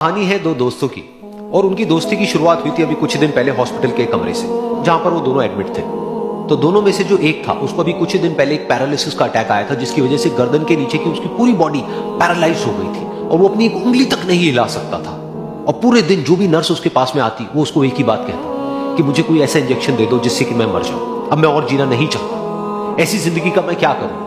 कहानी है दो दोस्तों की और उनकी दोस्ती की शुरुआत हुई थी अभी कुछ दिन पहले हॉस्पिटल के कमरे से, जहां पर वो दोनों एडमिट थे। तो दोनों में से जो एक था उसको अभी कुछ दिन पहले एक पैरालिसिस का अटैक आया था, जिसकी वजह से गर्दन के नीचे की उसकी पूरी बॉडी पैरालाइज हो गई थी और वो अपनी एक उंगली तक नहीं हिला सकता था। और पूरे दिन जो भी नर्स उसके पास में आती वो उसको एक ही बात कहता कि मुझे कोई ऐसा इंजेक्शन दे दो जिससे कि मैं मर जाऊं, अब मैं और जीना नहीं चाहता, ऐसी जिंदगी का मैं क्या करूं।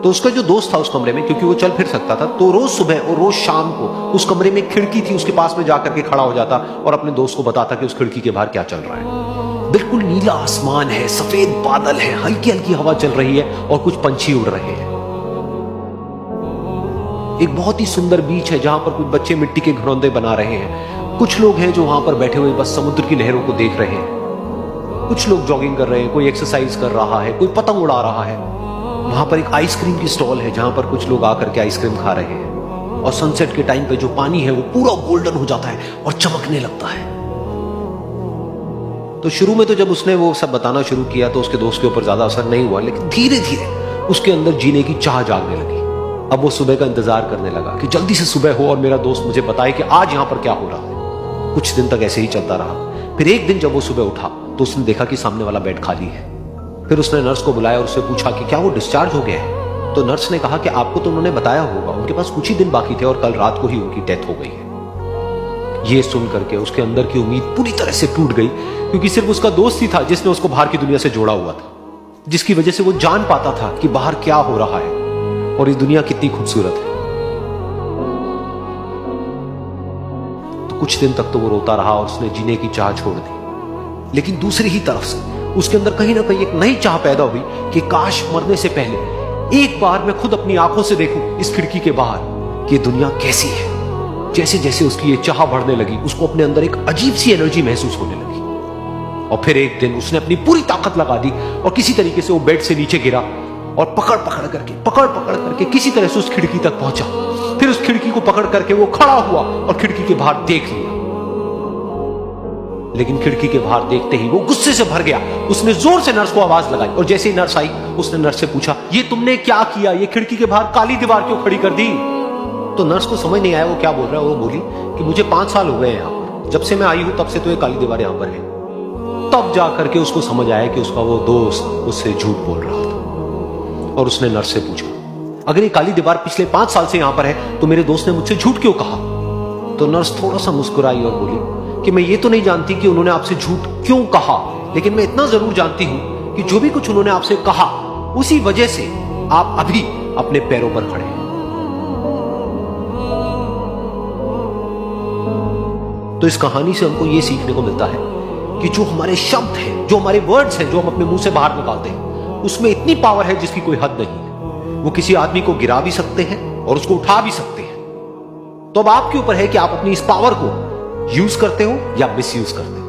तो उसका जो दोस्त था उस कमरे में, क्योंकि वो चल फिर सकता था, तो रोज सुबह और रोज शाम को उस कमरे में खिड़की थी, उसके पास में जाकर के खड़ा हो जाता और अपने दोस्त को बताता कि उस खिड़की के बाहर क्या चल रहा है। बिल्कुल नीला आसमान है, सफेद बादल है, हल्की हल्की हवा चल रही है और कुछ पंछी उड़ रहे हैं। एक बहुत ही सुंदर बीच है जहां पर कुछ बच्चे मिट्टी के घरौंदे बना रहे हैं। कुछ लोग हैं जो वहां पर बैठे हुए बस समुद्र की लहरों को देख रहे हैं। कुछ लोग जॉगिंग कर रहे हैं, कोई एक्सरसाइज कर रहा है, कोई पतंग उड़ा रहा है। वहां पर एक आइसक्रीम की स्टॉल है जहां पर कुछ लोग आकर के आइसक्रीम खा रहे हैं। और सनसेट के टाइम पे जो पानी है वो पूरा गोल्डन हो जाता है और चमकने लगता है। तो शुरू में तो जब उसने वो सब बताना शुरू किया तो उसके दोस्त के ऊपर ज्यादा असर नहीं हुआ, लेकिन धीरे धीरे उसके अंदर जीने की चाह जागने लगी। अब वो सुबह का इंतजार करने लगा कि जल्दी से सुबह हो और मेरा दोस्त मुझे बताए कि आज यहां पर क्या हो रहा है। कुछ दिन तक ऐसे ही चलता रहा। फिर एक दिन जब वो सुबह उठा तो उसने देखा कि सामने वाला बेड खाली है। फिर उसने नर्स को बुलाया और उससे पूछा कि क्या वो डिस्चार्ज हो गया है। तो नर्स ने कहा कि आपको तो उन्होंने बताया होगा, उनके पास कुछ ही दिन बाकी थे और कल रात को ही उनकी डेथ हो गई है। ये सुन करके उसके अंदर की उम्मीद पूरी तरह से टूट गई, क्योंकि सिर्फ उसका दोस्त ही था जिसने उसको बाहर की दुनिया से जोड़ा हुआ था, जिसकी वजह से वो जान पाता था कि बाहर क्या हो रहा है और ये दुनिया कितनी खूबसूरत है। तो कुछ दिन तक तो वो रोता रहा और उसने जीने की चाह छोड़ दी। लेकिन दूसरी ही तरफ से उसके अंदर कहीं ना कहीं एक नई चाह पैदा हुई कि काश मरने से पहले एक बार मैं खुद अपनी आंखों से देखूं इस खिड़की के बाहर कि दुनिया कैसी है। जैसे जैसे उसकी ये चाह बढ़ने लगी, उसको अपने अंदर एक अजीब सी एनर्जी महसूस होने लगी। और फिर एक दिन उसने अपनी पूरी ताकत लगा दी और किसी तरीके से वो बेड से नीचे गिरा और पकड़ पकड़ करके किसी तरह से उस खिड़की तक पहुंचा। फिर उस खिड़की को पकड़ करके वो खड़ा हुआ और खिड़की के बाहर देख लिया। लेकिन खिड़की के बाहर देखते ही वो गुस्से से भर गया। उसने जोर से नर्स को आवाज लगाई और जैसे ही नर्स आई उसने नर्स से पूछा, ये तुमने क्या किया, ये खिड़की के बाहर काली दीवार क्यों खड़ी कर दी। तो नर्स को समझ नहीं आया वो क्या बोल रहा है। वो बोली कि मुझे 5 साल हो गए हैं यहाँ पर, जब से मैं आई हूं तब से तो ये काली दीवार यहाँ पर है। तब जाकर के उसको समझ आया कि उसका वो दोस्त उससे झूठ बोल रहा था। और उसने नर्स से पूछा, अगर ये काली दीवार पिछले 5 साल से यहाँ पर है तो मेरे दोस्त ने मुझसे झूठ क्यों कहा। तो नर्स थोड़ा सा मुस्कुराई और बोली कि मैं ये तो नहीं जानती कि उन्होंने आपसे झूठ क्यों कहा, लेकिन मैं इतना जरूर जानती हूं कि जो भी कुछ उन्होंने आपसे कहा उसी वजह से आप अभी अपने पैरों पर खड़े हैं। तो इस कहानी से हमको ये सीखने को मिलता है कि जो हमारे शब्द हैं, जो हमारे वर्ड्स हैं, जो हम अपने मुंह से बाहर निकालते हैं, उसमें इतनी पावर है जिसकी कोई हद नहीं है। वो किसी आदमी को गिरा भी सकते हैं और उसको उठा भी सकते हैं। तो अब आपके ऊपर है कि आप अपनी इस पावर को यूज करते हो या मिस यूज करते हो।